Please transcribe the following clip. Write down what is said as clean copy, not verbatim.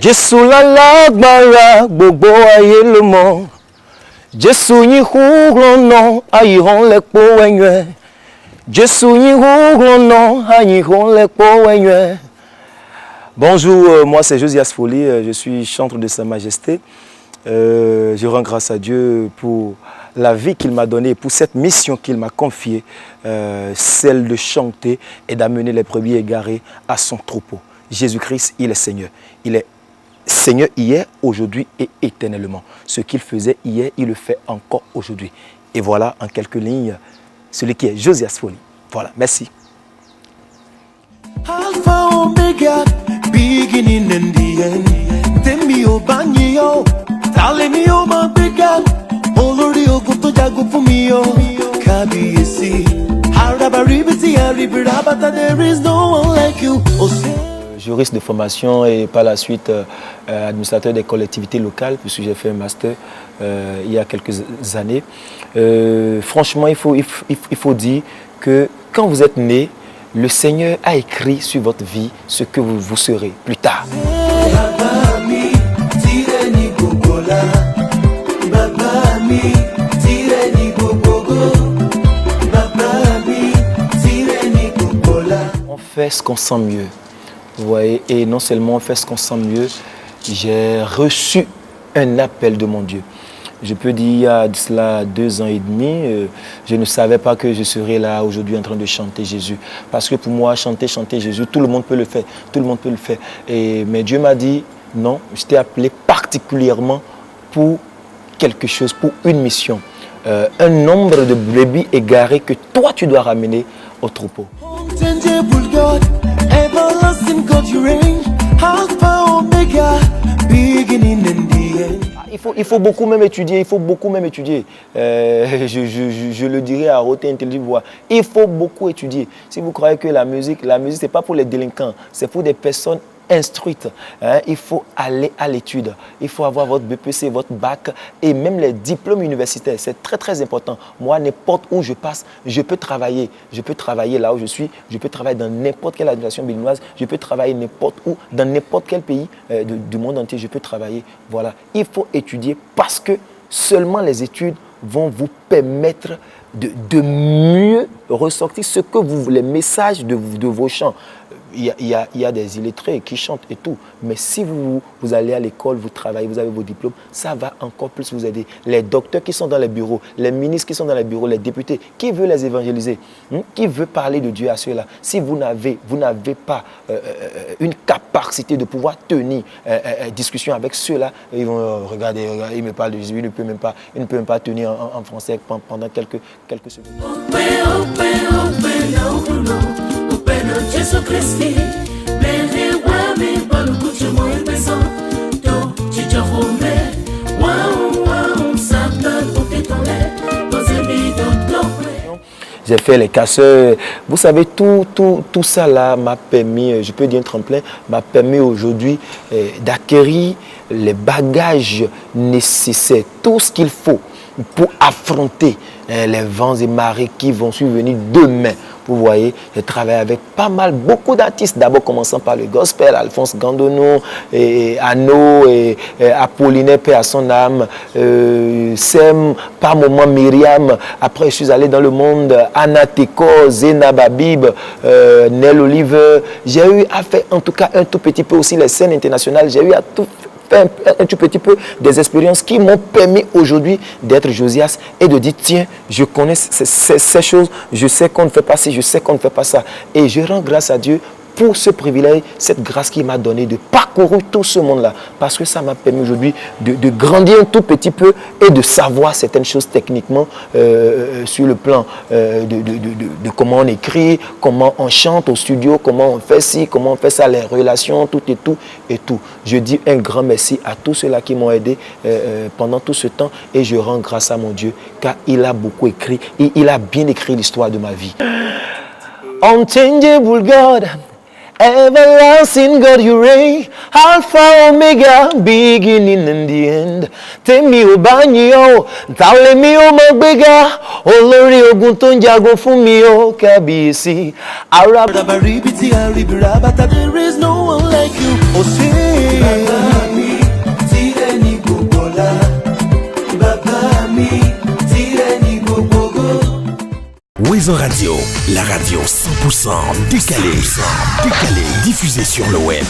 Jésù lálágbára gbogbo ayé ló mọ̀. Jésù yín húrọ̀nà ayìhàn lẹ́pọ̀ ẹ̀yẹ. Jésù yín húrọ̀nà ayìhàn lẹ́pọ̀ ẹ̀yẹ. Bonjour, moi c'est Josias Folly, je suis chantre de Sa Majesté. Je rends grâce à Dieu pour la vie qu'il m'a donnée, pour cette mission qu'il m'a confiée, celle de chanter et d'amener les brebis égarées à son troupeau. Jésus-Christ, il est Seigneur. Il est Seigneur hier, aujourd'hui et éternellement. Ce qu'il faisait hier, il le fait encore aujourd'hui. Et voilà, en quelques lignes, celui qui est Josias Folly. Voilà, merci. Alpha, Omega, beginning and the end. Temio banyo, talemio mabega, olori oguto jago fumio, kabiyesi. Harabaribiti haribirabata, there is no one like you. Juriste de formation et par la suite administrateur des collectivités locales, puisque j'ai fait un master il y a quelques années. Franchement, il faut dire que quand vous êtes né, le Seigneur a écrit sur votre vie ce que vous serez plus tard. On fait ce qu'on sent mieux. Vous voyez, et non seulement on fait ce qu'on sent mieux, j'ai reçu un appel de mon Dieu. Je peux dire, il y a de cela 2 ans et demi, je ne savais pas que je serais là aujourd'hui en train de chanter Jésus. Parce que pour moi, chanter Jésus, tout le monde peut le faire. Tout le monde peut le faire. Mais Dieu m'a dit, non, je t'ai appelé particulièrement pour quelque chose, pour une mission. Un nombre de brebis égarées que toi, tu dois ramener au troupeau. Il faut beaucoup même étudier, je le dirais à haute intelligible voix. Il faut beaucoup étudier. Si vous croyez que la musique c'est pas pour les délinquants, c'est pour des personnes instruites. Il faut aller à l'étude. Il faut avoir votre BPC, votre bac et même les diplômes universitaires. C'est très très important. Moi, n'importe où je passe, je peux travailler. Je peux travailler là où je suis. Je peux travailler dans n'importe quelle administration béninoise. Je peux travailler n'importe où, dans n'importe quel pays du monde entier. Je peux travailler. Voilà. Il faut étudier parce que seulement les études vont vous permettre de mieux ressortir ce que les messages de vos chants. Il y a des illettrés qui chantent et tout. Mais si vous allez à l'école, vous travaillez, vous avez vos diplômes, ça va encore plus vous aider. Les docteurs qui sont dans les bureaux, les ministres qui sont dans les bureaux, les députés, qui veut les évangéliser, qui veut parler de Dieu à ceux-là. Si vous n'avez pas une capacité de pouvoir tenir discussion avec ceux-là, ils vont regarder, ils me parlent de Jésus, il ne peut même pas tenir en français pendant quelques secondes. J'ai fait les casseurs. Vous savez, tout ça là m'a permis, je peux dire un tremplin, m'a permis aujourd'hui d'acquérir les bagages nécessaires, tout ce qu'il faut pour affronter les vents et marées qui vont survenir demain. Vous voyez, j'ai travaillé avec beaucoup d'artistes, d'abord commençant par le gospel, Alphonse Gandono, et Anno, et Apollinaire, paix à son âme, Sem, par moment Myriam. Après, je suis allé dans le monde, Anna Teko, Zena Babib, Nel Oliver. J'ai eu à faire en tout cas un tout petit peu aussi les scènes internationales. J'ai eu à tout faire un tout petit peu des expériences qui m'ont permis aujourd'hui d'être Josias et de dire tiens, je connais ces choses, je sais qu'on ne fait pas ci, je sais qu'on ne fait pas ça. Et je rends grâce à Dieu pour ce privilège, cette grâce qu'il m'a donné de parcourir tout ce monde-là. Parce que ça m'a permis aujourd'hui de grandir un tout petit peu et de savoir certaines choses techniquement sur le plan de comment on écrit, comment on chante au studio, comment on fait ci, comment on fait ça, les relations, tout. Je dis un grand merci à tous ceux-là qui m'ont aidé pendant tout ce temps et je rends grâce à mon Dieu car il a beaucoup écrit et il a bien écrit l'histoire de ma vie. Unchangeable God, everlasting God, you reign, Alpha, Omega, beginning and the end. Temi o banyi o, talemi o magbega, olori ogun tó ń jagun fún mi o, kábíyèsí. There is no one like you. Horizon Radio, la radio 100% décalée, diffusée sur le web.